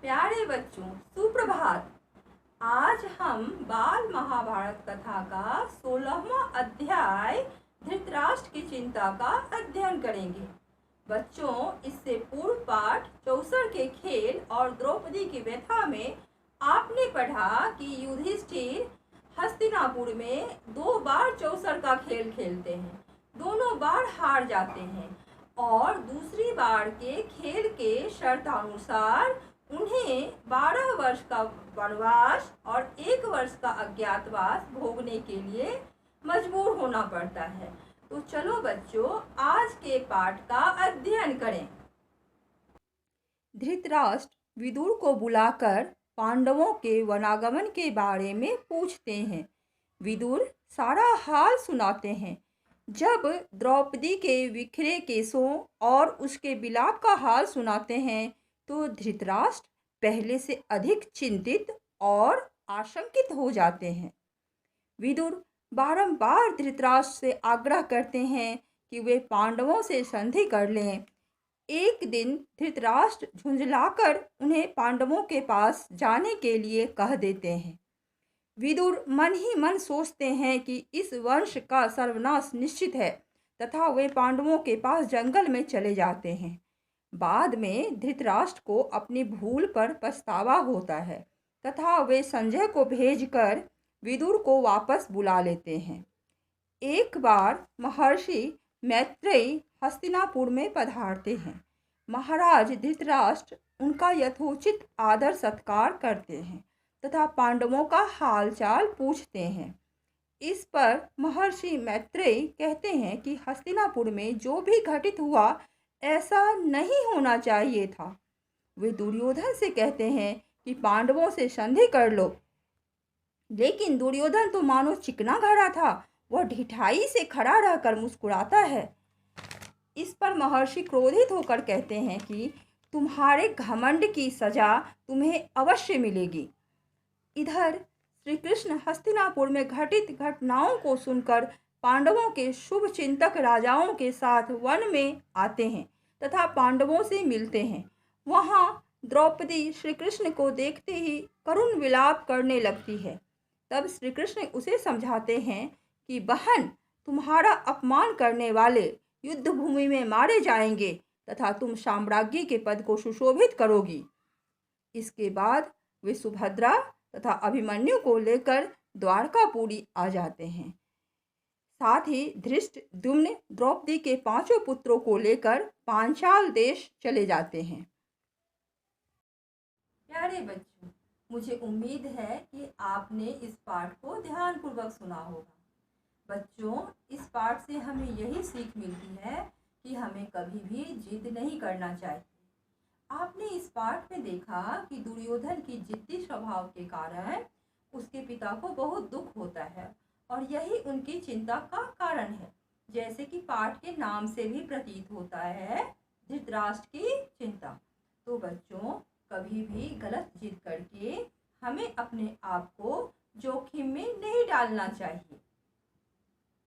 प्यारे बच्चों, सुप्रभात। आज हम बाल महाभारत कथा का 16वां अध्याय धृतराष्ट्र की चिंता का अध्ययन करेंगे। बच्चों, इससे पूर्व पाठ चौसर के खेल और द्रौपदी की व्यथा में आपने पढ़ा कि युधिष्ठिर हस्तिनापुर में 2 बार चौसर का खेल खेलते हैं। दोनों बार हार जाते हैं और दूसरी बार के खेल के शर्तानुसार उन्हें 12 वर्ष का वनवास और 1 वर्ष का अज्ञातवास भोगने के लिए मजबूर होना पड़ता है। तो चलो बच्चों, आज के पाठ का अध्ययन करें। धृतराष्ट्र विदुर को बुलाकर पांडवों के वनागमन के बारे में पूछते हैं। विदुर सारा हाल सुनाते हैं। जब द्रौपदी के बिखरे केशों और उसके विलाप का हाल सुनाते हैं तो धृतराष्ट्र पहले से अधिक चिंतित और आशंकित हो जाते हैं। विदुर बारंबार धृतराष्ट्र से आग्रह करते हैं कि वे पांडवों से संधि कर लें। एक दिन धृतराष्ट्र झुंझलाकर उन्हें पांडवों के पास जाने के लिए कह देते हैं। विदुर मन ही मन सोचते हैं कि इस वंश का सर्वनाश निश्चित है तथा वे पांडवों के पास जंगल में चले जाते हैं। बाद में धृतराष्ट्र को अपनी भूल पर पछतावा होता है तथा वे संजय को भेजकर विदुर को वापस बुला लेते हैं। एक बार महर्षि मैत्रेयी हस्तिनापुर में पधारते हैं। महाराज धृतराष्ट्र उनका यथोचित आदर सत्कार करते हैं तथा पांडवों का हालचाल पूछते हैं। इस पर महर्षि मैत्रेयी कहते हैं कि हस्तिनापुर में जो भी घटित हुआ ऐसा नहीं होना चाहिए था। वे दुर्योधन से कहते हैं कि पांडवों से संधि कर लो, लेकिन दुर्योधन तो मानो चिकना घड़ा था। वह ढिठाई से खड़ा रहकर मुस्कुराता है। इस पर महर्षि क्रोधित होकर कहते हैं कि तुम्हारे घमंड की सजा तुम्हें अवश्य मिलेगी। इधर श्री कृष्ण हस्तिनापुर में घटित घटनाओं को सुनकर पांडवों के शुभ चिंतक राजाओं के साथ वन में आते हैं तथा पांडवों से मिलते हैं। वहाँ द्रौपदी श्री कृष्ण को देखते ही करुण विलाप करने लगती है। तब श्री कृष्ण उसे समझाते हैं कि बहन, तुम्हारा अपमान करने वाले युद्ध भूमि में मारे जाएंगे तथा तुम साम्राज्ञी के पद को सुशोभित करोगी। इसके बाद वे सुभद्रा तथा अभिमन्यु को लेकर द्वारकापुरी आ जाते हैं। साथ ही धृष्टद्युम्न द्रौपदी के 5 पुत्रों को लेकर पांचाल देश चले जाते हैं। प्यारे बच्चों, मुझे उम्मीद है कि आपने इस पाठ को ध्यानपूर्वक सुना होगा। बच्चों, इस पाठ से हमें यही सीख मिलती है कि हमें कभी भी जिद नहीं करना चाहिए। आपने इस पाठ में देखा कि दुर्योधन की जिद्दी स्वभाव के कारण उसके पिता को बहुत दुख होता है और यही उनकी चिंता का कारण है। जैसे कि पाठ के नाम से भी प्रतीत होता है, धृतराष्ट्र की चिंता। तो बच्चों, कभी भी गलत जिद करके हमें अपने आप को जोखिम में नहीं डालना चाहिए।